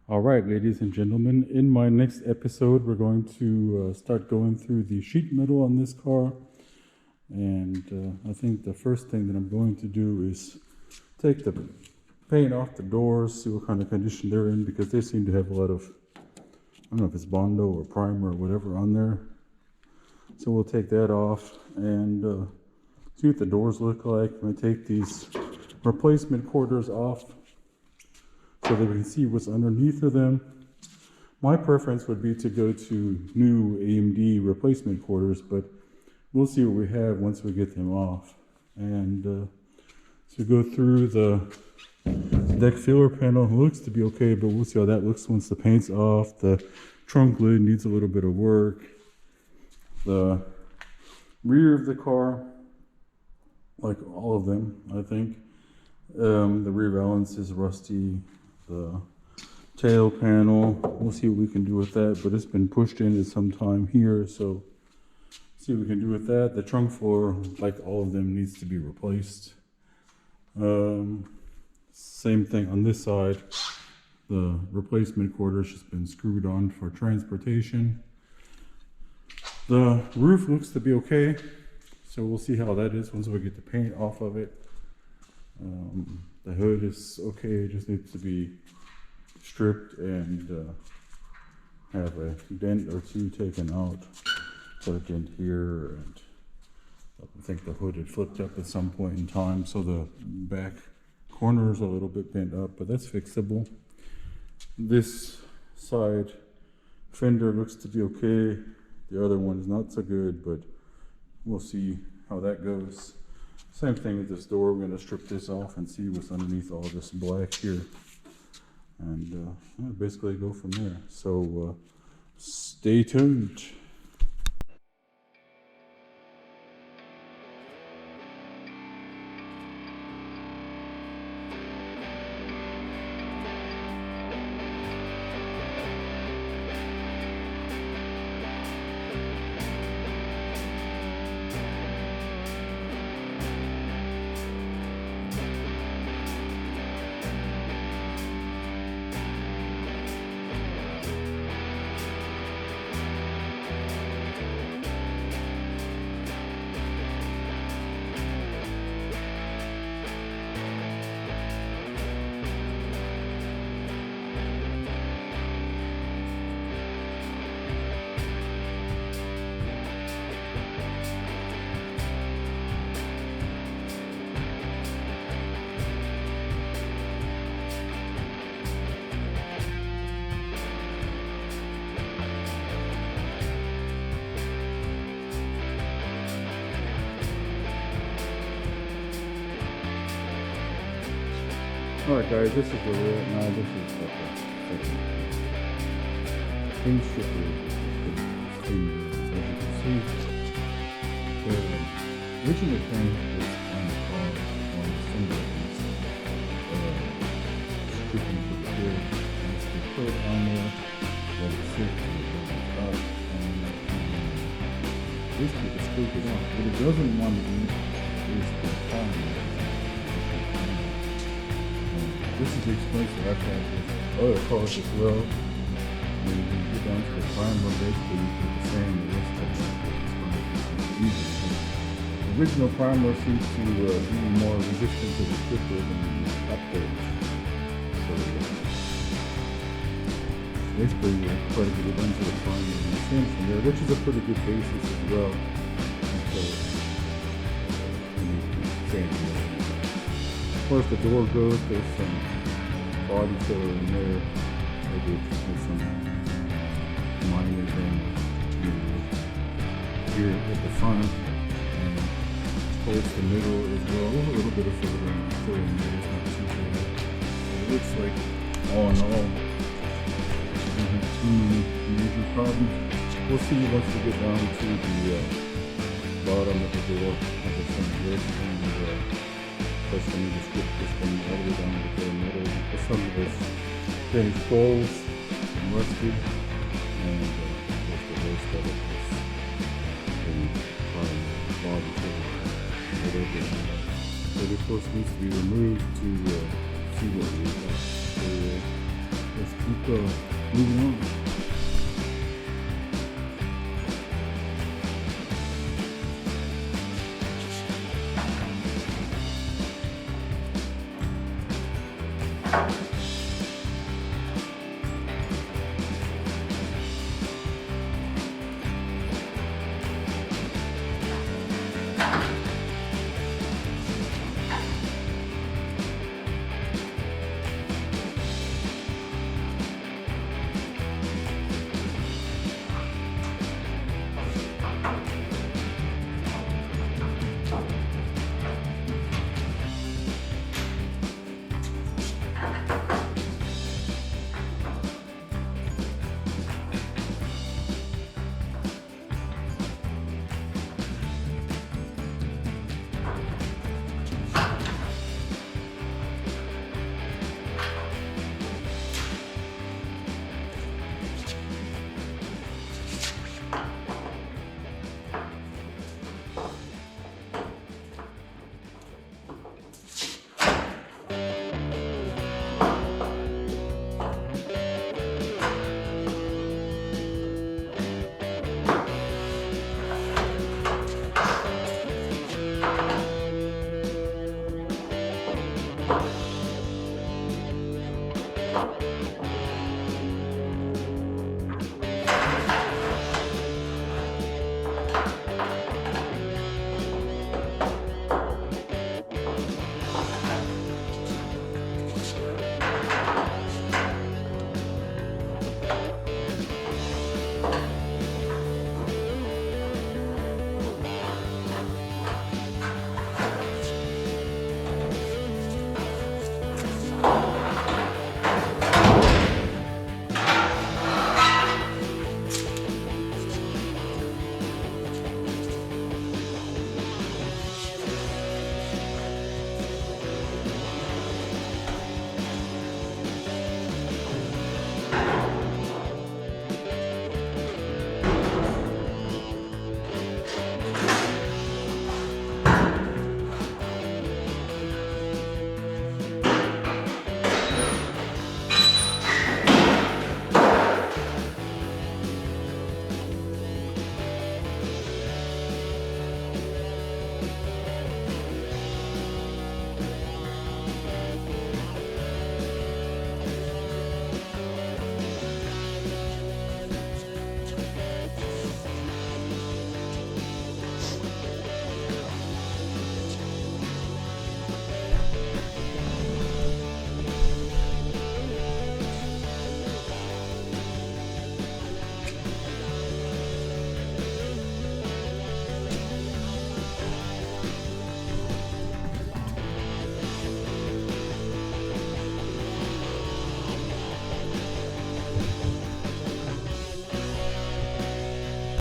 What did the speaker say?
All right, ladies and gentlemen, in my next episode, we're going to start going through the sheet metal on this car. And I think the first thing that I'm going to do is take the paint off the doors, see what kind of condition they're in, because they seem to have a lot of, I don't know if it's Bondo or primer or whatever on there. So we'll take that off and see what the doors look like. I'm going to take these replacement quarters off so that we can see what's underneath of them. My preference would be to go to new AMD replacement quarters, but we'll see what we have once we get them off. And so go through the deck filler panel. It looks to be okay, but we'll see how that looks once the paint's off. The trunk lid needs a little bit of work. The rear of the car, like all of them, I think. The rear valance is rusty. The tail panel, we'll see what we can do with that, but it's been pushed in at some time here, so see what we can do with that. The trunk floor, like all of them, needs to be replaced. Same thing on this side. The replacement quarter's just been screwed on for transportation. The roof looks to be okay, so we'll see how that is once we get the paint off of it. The hood is okay, it just needs to be stripped and have a dent or two taken out. Put a dent here, and I think the hood had flipped up at some point in time, so the back corner is a little bit bent up, but that's fixable. This side fender looks to be okay. The other one is not so good, but we'll see how that goes. Same thing with this door. We're going to strip this off and see what's underneath all this black here. And basically go from there. So stay tuned. Alright guys, this is where we're at now. This is like a second paint stripper. As you can see, the original paint was on the car on the fender. Stripping for the hood. And it's been put on there. Let it sit and it goes up. And basically it's focused on. What it doesn't want to do is the primer. This is the expensive. I've had with other cars as well. When you get down to the primer, basically you put the same, the rest of it is easy. The original primer seems to be more resistant to the stripper than the upgrade. So basically you try to get it into the primer and the same from there, which is a pretty good basis as well. So as far as the door goes, there's some body filler in there. Maybe there's some minor things here at the front and towards the middle as well. There's a little bit of filler in there. It's not too bad. It looks like all in all, we have too many major problems. We'll see once we get down to the bottom of the door. There's some risk and plus I need to strip this thing all the way down to the middle because some of this thing is closed and rusty, and just the rest of it is body to whatever. But of course needs to be removed to see what we got. So let's keep moving on.